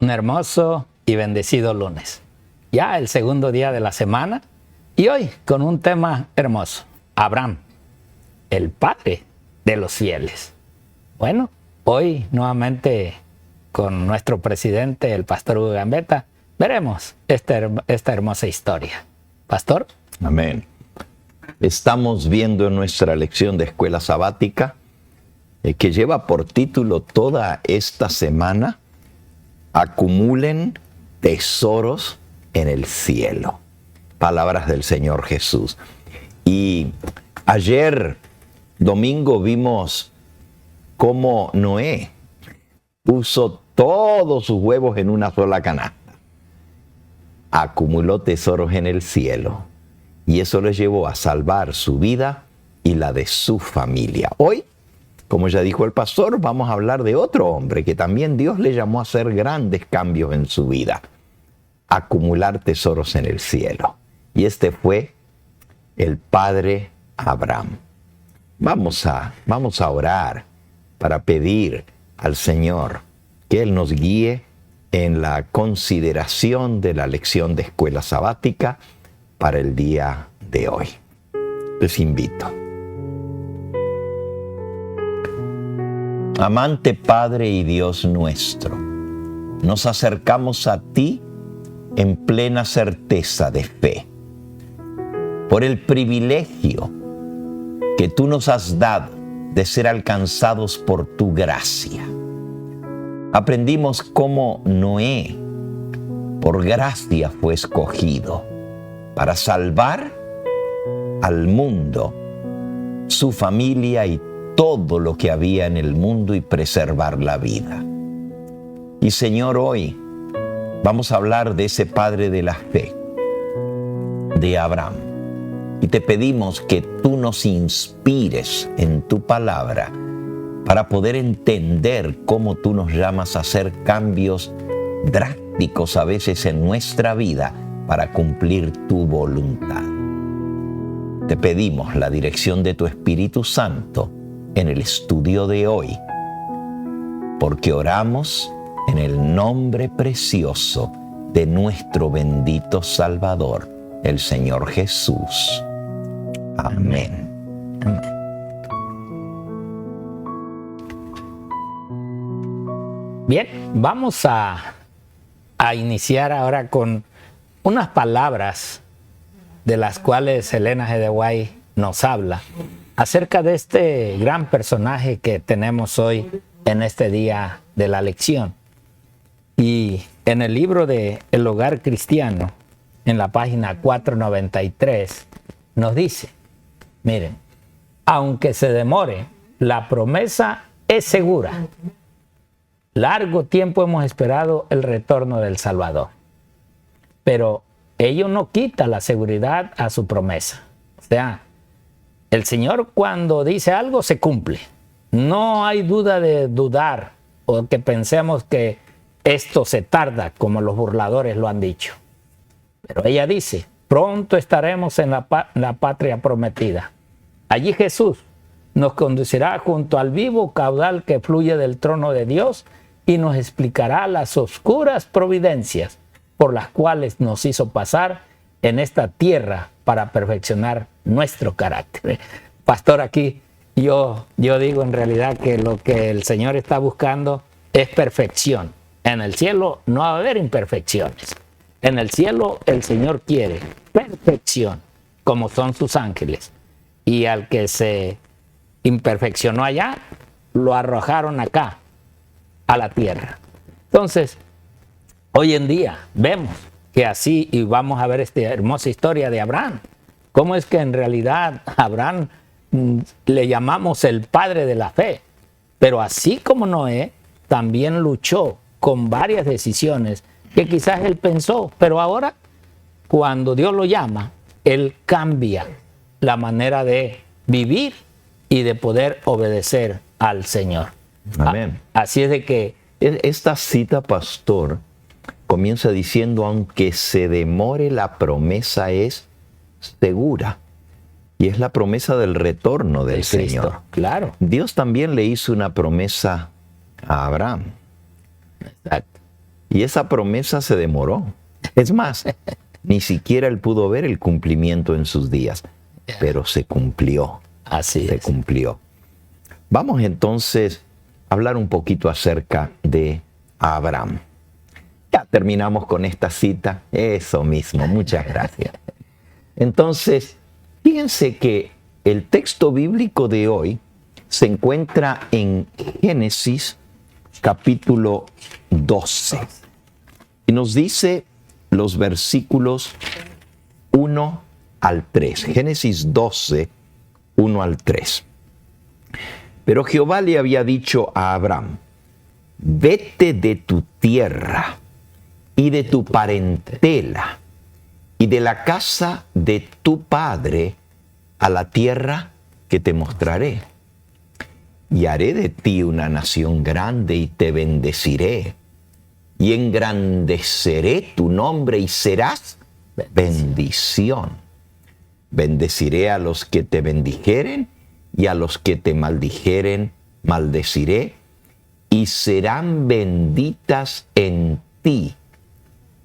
Un hermoso y bendecido lunes. Ya el segundo día de la semana y hoy con un tema hermoso. Abraham, el padre de los fieles. Bueno, hoy nuevamente con nuestro presidente, el pastor Hugo Gambetta, veremos esta hermosa historia. Pastor. Amén. Estamos viendo en nuestra lección de escuela sabática que lleva por título toda esta semana: acumulen tesoros en el cielo. Palabras del Señor Jesús. Y ayer, domingo, vimos cómo Noé puso todos sus huevos en una sola canasta. Acumuló tesoros en el cielo. Y eso le llevó a salvar su vida y la de su familia. Hoy, como ya dijo el pastor, vamos a hablar de otro hombre que también Dios le llamó a hacer grandes cambios en su vida. Acumular tesoros en el cielo. Y este fue el padre Abraham. Vamos a orar para pedir al Señor que Él nos guíe en la consideración de la lección de escuela sabática para el día de hoy. Les invito. Amante Padre y Dios nuestro, nos acercamos a ti en plena certeza de fe, por el privilegio que tú nos has dado de ser alcanzados por tu gracia. Aprendimos cómo Noé, por gracia, fue escogido para salvar al mundo, su familia y todo lo que había en el mundo y preservar la vida. Y Señor, hoy vamos a hablar de ese padre de la fe, de Abraham. Y te pedimos que tú nos inspires en tu palabra para poder entender cómo tú nos llamas a hacer cambios drásticos a veces en nuestra vida para cumplir tu voluntad. Te pedimos la dirección de tu Espíritu Santo en el estudio de hoy, porque oramos en el nombre precioso de nuestro bendito Salvador, el Señor Jesús. Amén. Amén. Bien, vamos a iniciar ahora con unas palabras de las cuales Elena G. de White nos habla acerca de este gran personaje que tenemos hoy en este día de la lección. Y en el libro de El Hogar Cristiano, en la página 493, nos dice, miren, aunque se demore, la promesa es segura. Largo tiempo hemos esperado el retorno del Salvador, pero ello no quita la seguridad a su promesa. O sea, el Señor cuando dice algo se cumple. No hay duda de dudar o que pensemos que esto se tarda, como los burladores lo han dicho. Pero ella dice, pronto estaremos en la patria prometida. Allí Jesús nos conducirá junto al vivo caudal que fluye del trono de Dios y nos explicará las oscuras providencias por las cuales nos hizo pasar en esta tierra para perfeccionar nuestro carácter. Pastor, aquí yo digo en realidad que lo que el Señor está buscando es perfección. En el cielo no va a haber imperfecciones. En el cielo el Señor quiere perfección, como son sus ángeles. Y al que se imperfeccionó allá, lo arrojaron acá, a la tierra. Entonces, hoy en día vemos que así, y vamos a ver esta hermosa historia de Abraham, cómo es que en realidad Abraham le llamamos el padre de la fe, pero así como Noé, también luchó con varias decisiones que quizás él pensó, pero ahora cuando Dios lo llama, él cambia la manera de vivir y de poder obedecer al Señor. Amén. Así es de que esta cita, pastor, comienza diciendo, aunque se demore, la promesa es segura. Y es la promesa del retorno del Señor. Claro. Dios también le hizo una promesa a Abraham. Exacto. Y esa promesa se demoró. Es más, ni siquiera él pudo ver el cumplimiento en sus días, pero se cumplió. Así Se es. cumplió. Vamos entonces a hablar un poquito acerca de Abraham. Ya terminamos con esta cita. Eso mismo, muchas gracias. Entonces, fíjense que el texto bíblico de hoy se encuentra en Génesis capítulo 12. Y nos dice los versículos 1 al 3. Génesis 12, 1 al 3. Pero Jehová le había dicho a Abraham: vete de tu tierra y de tu parentela y de la casa de tu padre a la tierra que te mostraré. Y haré de ti una nación grande y te bendeciré. Y engrandeceré tu nombre y serás bendición. Bendeciré a los que te bendijeren y a los que te maldijeren maldeciré. Y serán benditas en ti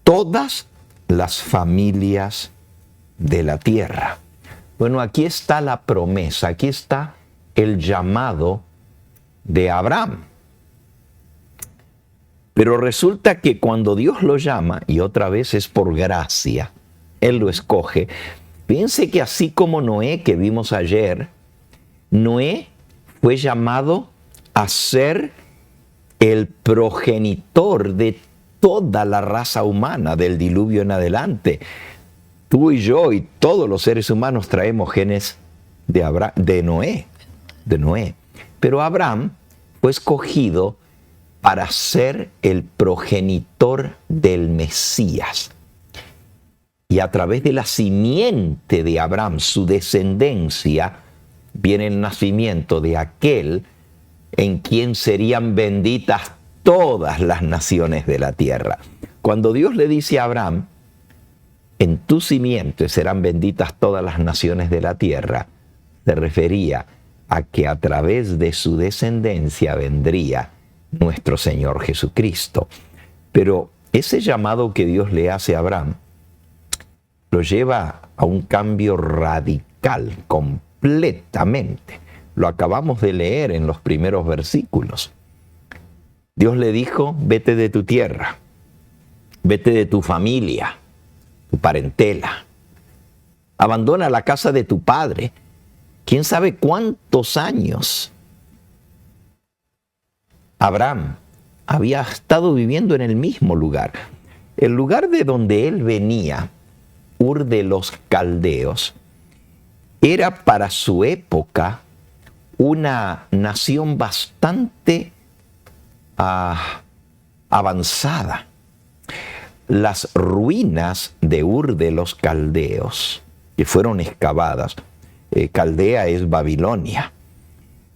todas las familias de la tierra. Bueno, aquí está la promesa, aquí está el llamado de Abraham. Pero resulta que cuando Dios lo llama, y otra vez es por gracia, Él lo escoge. Fíjense que así como Noé, que vimos ayer, Noé fue llamado a ser el progenitor de toda la raza humana del diluvio en adelante. Tú y yo y todos los seres humanos traemos genes de Noé. Pero Abraham fue escogido para ser el progenitor del Mesías. Y a través de la simiente de Abraham, su descendencia, viene el nacimiento de aquel en quien serían benditas todas las naciones de la tierra. Cuando Dios le dice a Abraham: en tu simiente serán benditas todas las naciones de la tierra, se refería a que a través de su descendencia vendría nuestro Señor Jesucristo. Pero ese llamado que Dios le hace a Abraham lo lleva a un cambio radical, completamente. Lo acabamos de leer en los primeros versículos. Dios le dijo: vete de tu tierra, vete de tu familia, tu parentela, abandona la casa de tu padre. ¿Quién sabe cuántos años Abraham había estado viviendo en el mismo lugar? El lugar de donde él venía, Ur de los Caldeos, era para su época una nación bastante avanzada. Las ruinas de Ur de los Caldeos, que fueron excavadas, Caldea es Babilonia.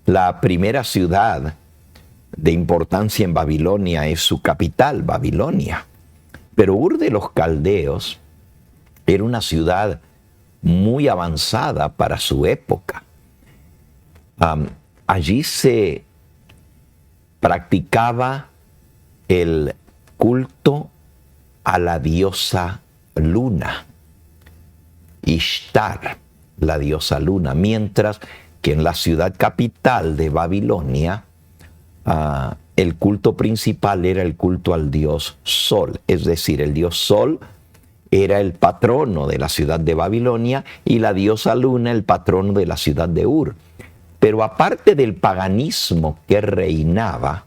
La primera ciudad de importancia en Babilonia es su capital, Babilonia. Pero Ur de los Caldeos era una ciudad muy avanzada para su época. Allí se practicaba el culto a la diosa luna, Ishtar, la diosa luna, mientras que en la ciudad capital de Babilonia el culto principal era el culto al dios Sol, es decir, el dios Sol era el patrono de la ciudad de Babilonia y la diosa luna el patrono de la ciudad de Ur. Pero aparte del paganismo que reinaba,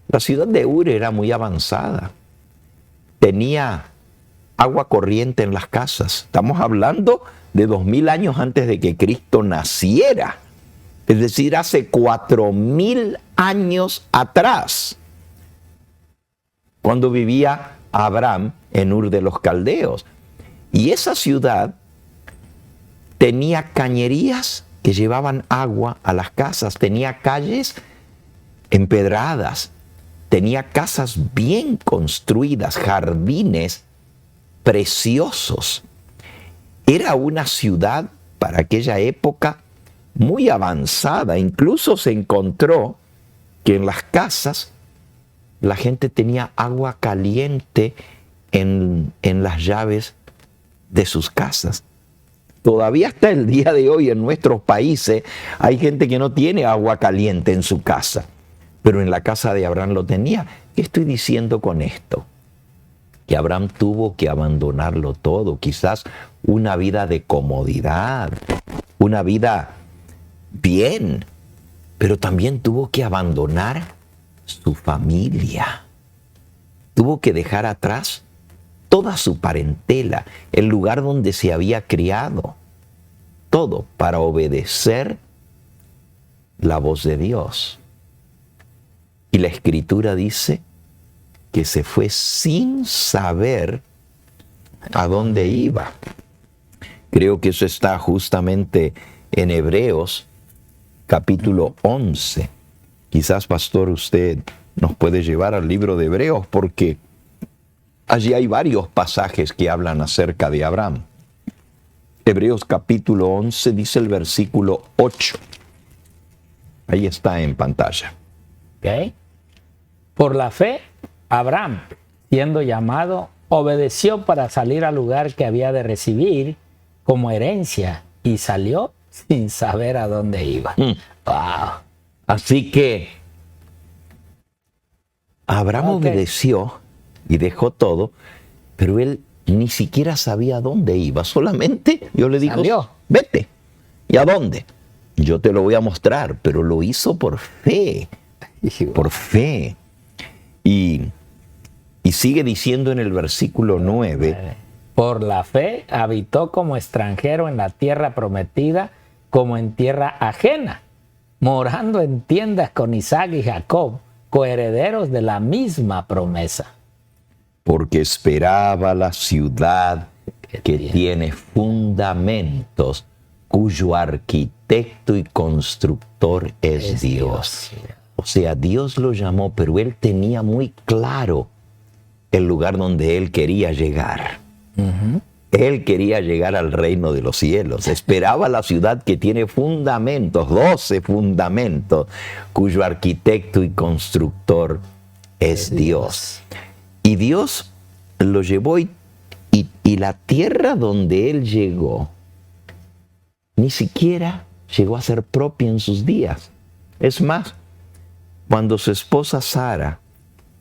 la ciudad de Ur era muy avanzada. Tenía agua corriente en las casas. Estamos hablando de 2000 años antes de que Cristo naciera. Es decir, hace 4000 años atrás, cuando vivía Abraham en Ur de los Caldeos. Y esa ciudad tenía cañerías que llevaban agua a las casas, tenía calles empedradas, tenía casas bien construidas, jardines preciosos. Era una ciudad para aquella época muy avanzada. Incluso se encontró que en las casas la gente tenía agua caliente en las llaves de sus casas. Todavía hasta el día de hoy en nuestros países hay gente que no tiene agua caliente en su casa, pero en la casa de Abraham lo tenía. ¿Qué estoy diciendo con esto? Que Abraham tuvo que abandonarlo todo, quizás una vida de comodidad, una vida bien, pero también tuvo que abandonar su familia. Tuvo que dejar atrás toda su parentela, el lugar donde se había criado, todo para obedecer la voz de Dios. Y la Escritura dice que se fue sin saber a dónde iba. Creo que eso está justamente en Hebreos capítulo 11. Quizás, pastor, usted nos puede llevar al libro de Hebreos porque allí hay varios pasajes que hablan acerca de Abraham. Hebreos capítulo 11 dice el versículo 8. Ahí está en pantalla. ¿Okay? Por la fe, Abraham, siendo llamado, obedeció para salir al lugar que había de recibir como herencia y salió sin saber a dónde iba. Wow. Así que Abraham obedeció y dejó todo, pero él ni siquiera sabía a dónde iba. Solamente Dios le dijo, vete. ¿Y a dónde? Yo te lo voy a mostrar, pero lo hizo por fe. Por fe. Y sigue diciendo en el versículo 9. Por la fe habitó como extranjero en la tierra prometida, como en tierra ajena, morando en tiendas con Isaac y Jacob, coherederos de la misma promesa. Porque esperaba la ciudad que tiene fundamentos, cuyo arquitecto y constructor es Dios. O sea, Dios lo llamó, pero él tenía muy claro el lugar donde él quería llegar. Él quería llegar al reino de los cielos. Esperaba la ciudad que tiene fundamentos, 12 fundamentos, cuyo arquitecto y constructor es Dios. Y Dios lo llevó y la tierra donde él llegó ni siquiera llegó a ser propia en sus días. Es más, cuando su esposa Sara,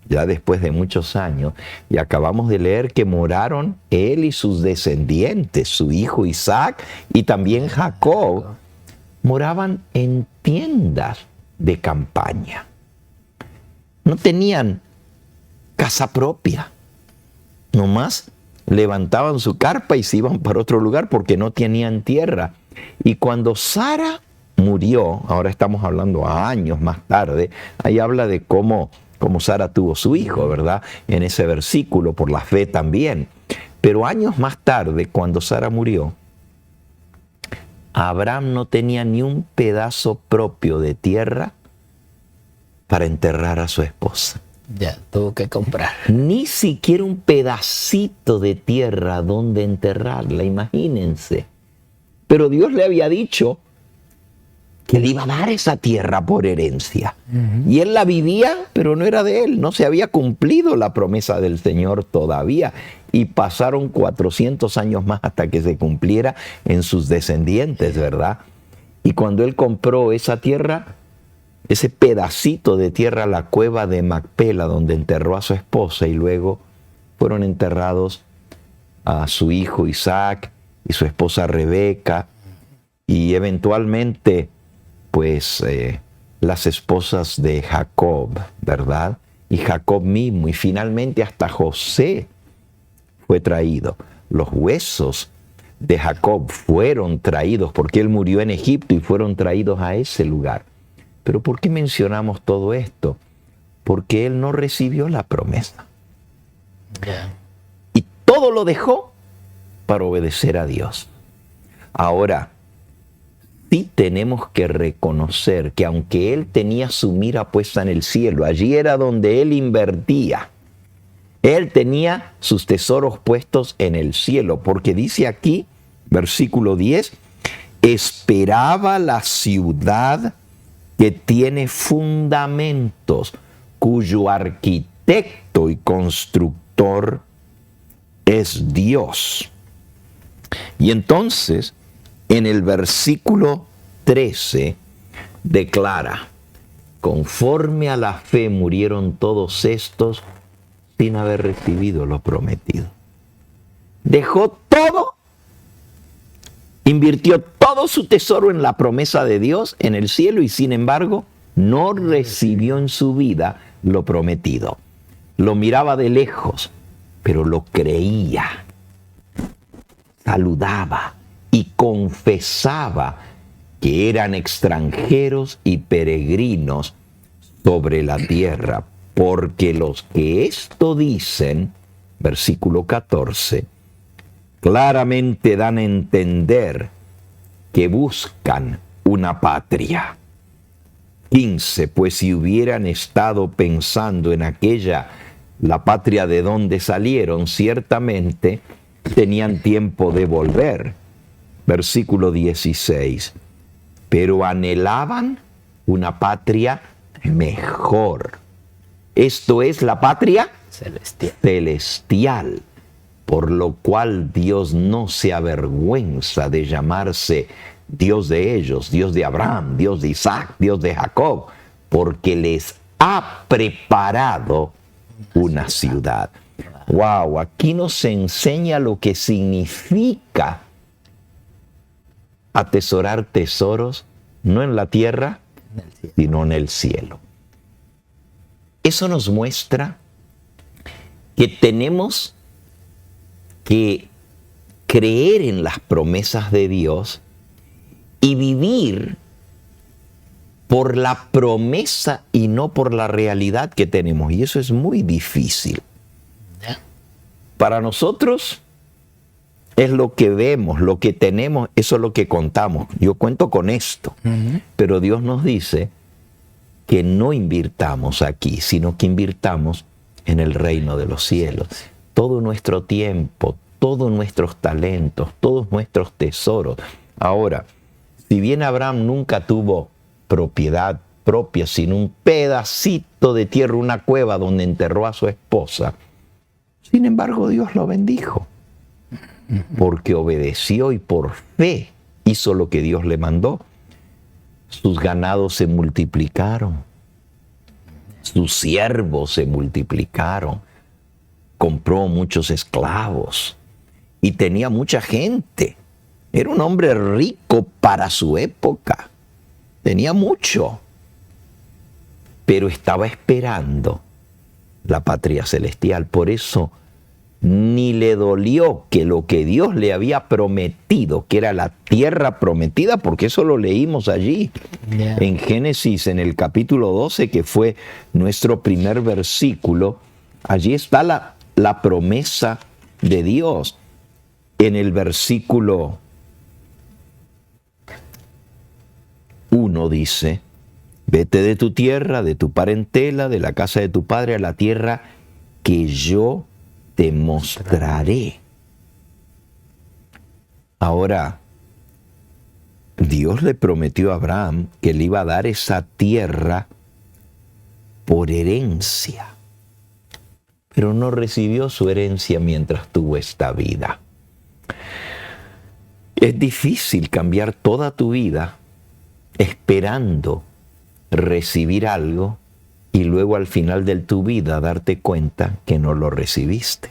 ya después de muchos años, y acabamos de leer que moraron él y sus descendientes, su hijo Isaac y también Jacob, moraban en tiendas de campaña. No tenían casa propia. Nomás levantaban su carpa y se iban para otro lugar porque no tenían tierra. Y cuando Sara murió, ahora estamos hablando a años más tarde, ahí habla de cómo Sara tuvo su hijo, ¿verdad? En ese versículo, por la fe también. Pero años más tarde, cuando Sara murió, Abraham no tenía ni un pedazo propio de tierra para enterrar a su esposa. Ya, tuvo que comprar. Ni siquiera un pedacito de tierra donde enterrarla, imagínense. Pero Dios le había dicho que le iba a dar esa tierra por herencia. Y él la vivía, pero no era de él. No se había cumplido la promesa del Señor todavía. Y pasaron 400 años más hasta que se cumpliera en sus descendientes, ¿verdad? Y cuando él compró esa tierra, ese pedacito de tierra, la cueva de Macpela, donde enterró a su esposa, y luego fueron enterrados a su hijo Isaac y su esposa Rebeca, y eventualmente, pues, las esposas de Jacob, ¿verdad? Y Jacob mismo, y finalmente hasta José fue traído. Los huesos de Jacob fueron traídos, porque él murió en Egipto, y fueron traídos a ese lugar. Pero ¿por qué mencionamos todo esto? Porque él no recibió la promesa. Y todo lo dejó para obedecer a Dios. Ahora, sí tenemos que reconocer que aunque él tenía su mira puesta en el cielo, allí era donde él invertía. Él tenía sus tesoros puestos en el cielo, porque dice aquí, versículo 10, esperaba la ciudad que tiene fundamentos, cuyo arquitecto y constructor es Dios. Y entonces, en el versículo 13, declara: conforme a la fe murieron todos estos sin haber recibido lo prometido. Dejó todo, invirtió todo su tesoro en la promesa de Dios en el cielo y sin embargo no recibió en su vida lo prometido. Lo miraba de lejos, pero lo creía, saludaba y confesaba que eran extranjeros y peregrinos sobre la tierra, porque los que esto dicen, versículo 14, claramente dan a entender que buscan una patria. 15, pues si hubieran estado pensando en aquella, la patria de donde salieron, ciertamente tenían tiempo de volver. Versículo 16, pero anhelaban una patria mejor. Esto es la patria celestial, por lo cual Dios no se avergüenza de llamarse Dios de ellos, Dios de Abraham, Dios de Isaac, Dios de Jacob, porque les ha preparado una ciudad. Wow, aquí nos enseña lo que significa atesorar tesoros, no en la tierra, sino en el cielo. Eso nos muestra que tenemos que creer en las promesas de Dios y vivir por la promesa y no por la realidad que tenemos. Y eso es muy difícil. Para nosotros es lo que vemos, lo que tenemos, eso es lo que contamos. Yo cuento con esto. Pero Dios nos dice que no invirtamos aquí, sino que invirtamos en el reino de los cielos. Todo nuestro tiempo, todos nuestros talentos, todos nuestros tesoros. Ahora, si bien Abraham nunca tuvo propiedad propia, sino un pedacito de tierra, una cueva donde enterró a su esposa, sin embargo Dios lo bendijo, porque obedeció y por fe hizo lo que Dios le mandó. Sus ganados se multiplicaron, sus siervos se multiplicaron, compró muchos esclavos y tenía mucha gente. Era un hombre rico para su época, tenía mucho, pero estaba esperando la patria celestial. Por eso ni le dolió que lo que Dios le había prometido, que era la tierra prometida, porque eso lo leímos allí en Génesis, en el capítulo 12, que fue nuestro primer versículo. Allí está la promesa de Dios. En el versículo 1 dice: vete de tu tierra, de tu parentela, de la casa de tu padre, a la tierra que yo te mostraré. Ahora, Dios le prometió a Abraham que le iba a dar esa tierra por herencia, pero no recibió su herencia mientras tuvo esta vida. Es difícil cambiar toda tu vida esperando recibir algo y luego al final de tu vida darte cuenta que no lo recibiste.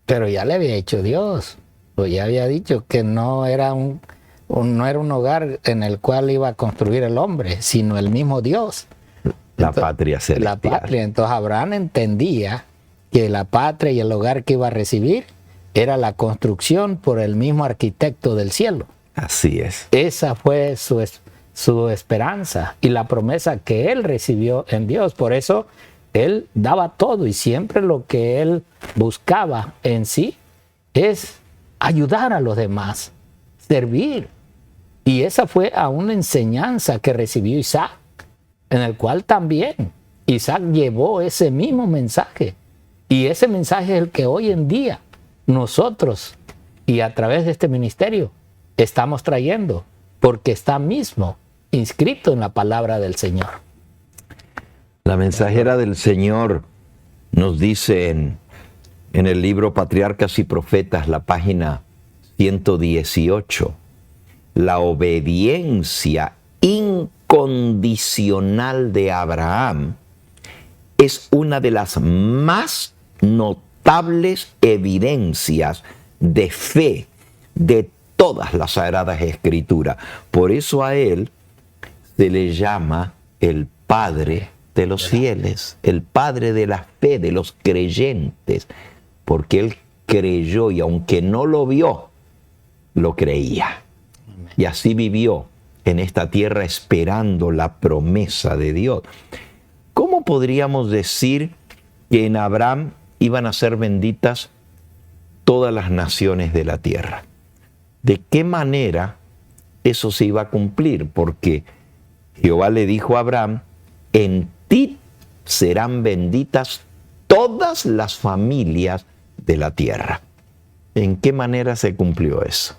Pero ya le había dicho Dios, o ya había dicho que no era un hogar en el cual iba a construir el hombre, sino el mismo Dios. La patria celestial. La patria. Entonces Abraham entendía que la patria y el hogar que iba a recibir era la construcción por el mismo arquitecto del cielo. Así es. Esa fue su esperanza y la promesa que él recibió en Dios. Por eso él daba todo y siempre lo que él buscaba en sí es ayudar a los demás, servir. Y esa fue a una enseñanza que recibió Isaac, en el cual también Isaac llevó ese mismo mensaje. Y ese mensaje es el que hoy en día nosotros y a través de este ministerio estamos trayendo, porque está mismo inscrito en la palabra del Señor. La mensajera del Señor nos dice en el libro Patriarcas y Profetas, la página 118, la obediencia incondicional de Abraham es una de las más notables evidencias de fe de todas las Sagradas Escrituras. Por eso a él se le llama el Padre de los fieles, el Padre de la fe, de los creyentes, porque él creyó y aunque no lo vio, lo creía. Y así vivió en esta tierra esperando la promesa de Dios. ¿Cómo podríamos decir que en Abraham iban a ser benditas todas las naciones de la tierra? ¿De qué manera eso se iba a cumplir? Porque Jehová le dijo a Abraham, en ti serán benditas todas las familias de la tierra. ¿En qué manera se cumplió eso?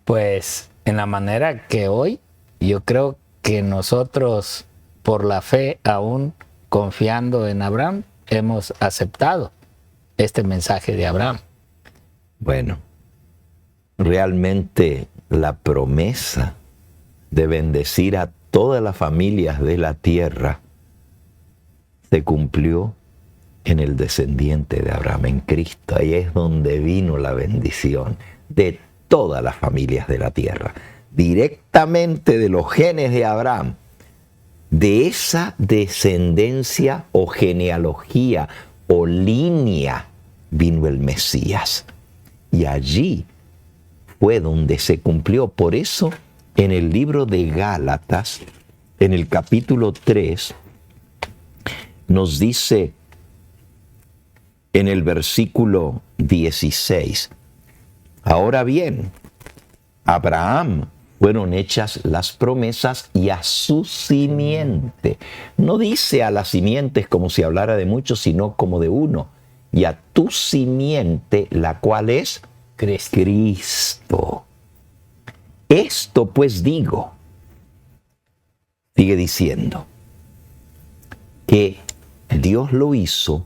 Pues en la manera que hoy yo creo que nosotros por la fe, aún confiando en Abraham, hemos aceptado este mensaje de Abraham. Bueno, realmente la promesa de bendecir a todas las familias de la tierra se cumplió en el descendiente de Abraham, en Cristo. Ahí es donde vino la bendición de todas las familias de la tierra, directamente de los genes de Abraham. De esa descendencia o genealogía o línea vino el Mesías. Y allí fue donde se cumplió. Por eso en el libro de Gálatas, en el capítulo 3, nos dice en el versículo 16, ahora bien, a Abraham fueron hechas las promesas y a su simiente. No dice a las simientes como si hablara de muchos, sino como de uno. Y a tu simiente, la cual es Cristo. Esto pues digo, sigue diciendo, que Dios lo hizo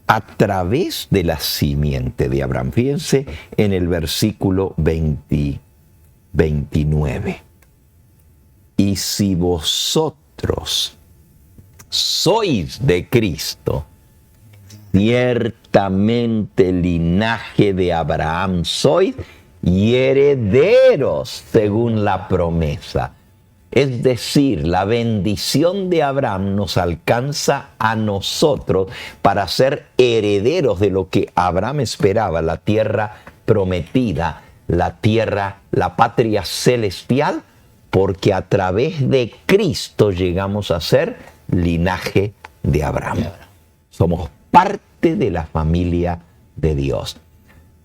a través de la simiente de Abraham. Fíjense en el versículo 29. Y si vosotros sois de Cristo, ciertamente linaje de Abraham sois y herederos según la promesa. Es decir, la bendición de Abraham nos alcanza a nosotros para ser herederos de lo que Abraham esperaba, la tierra prometida, la tierra, la patria celestial, porque a través de Cristo llegamos a ser linaje de Abraham. Somos parte de la familia de Dios.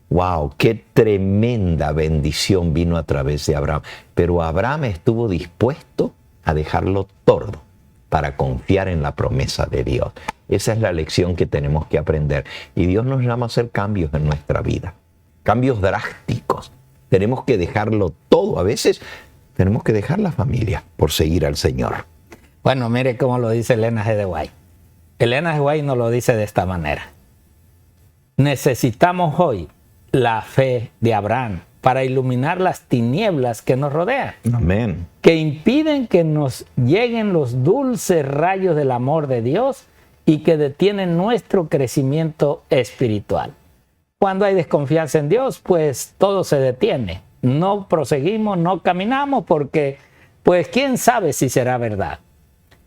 ¡Wow! ¡Qué tremenda bendición vino a través de Abraham! Pero Abraham estuvo dispuesto a dejarlo todo para confiar en la promesa de Dios. Esa es la lección que tenemos que aprender. Y Dios nos llama a hacer cambios en nuestra vida. Cambios drásticos. Tenemos que dejarlo todo. A veces tenemos que dejar la familia por seguir al Señor. Bueno, mire cómo lo dice Elena G. de White. Elena G. White nos lo dice de esta manera. Necesitamos hoy la fe de Abraham para iluminar las tinieblas que nos rodean. Amén. Que impiden que nos lleguen los dulces rayos del amor de Dios y que detienen nuestro crecimiento espiritual. Cuando hay desconfianza en Dios, pues todo se detiene. No proseguimos, no caminamos porque, pues, quién sabe si será verdad.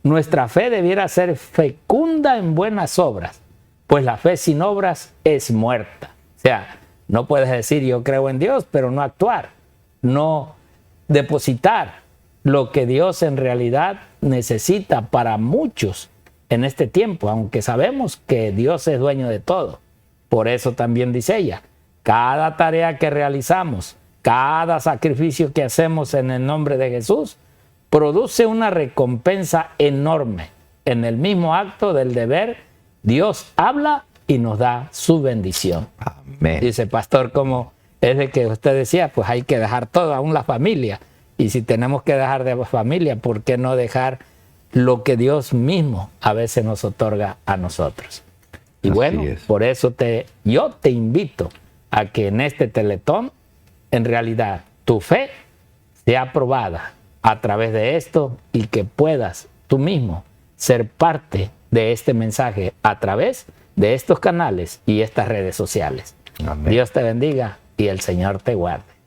Nuestra fe debiera ser fecunda en buenas obras, pues la fe sin obras es muerta. O sea, no puedes decir yo creo en Dios, pero no actuar, no depositar lo que Dios en realidad necesita para muchos en este tiempo, aunque sabemos que Dios es dueño de todo. Por eso también dice ella, cada tarea que realizamos, cada sacrificio que hacemos en el nombre de Jesús, produce una recompensa enorme. En el mismo acto del deber, Dios habla y nos da su bendición. Amén. Dice, pastor, como es de que usted decía, pues hay que dejar todo, aún la familia. Y si tenemos que dejar de familia, ¿por qué no dejar lo que Dios mismo a veces nos otorga a nosotros. Y Así bueno, es. por eso yo te invito a que en este Teletón, en realidad, tu fe sea probada a través de esto y que puedas tú mismo ser parte de este mensaje a través de estos canales y estas redes sociales. Amén. Dios te bendiga y el Señor te guarde.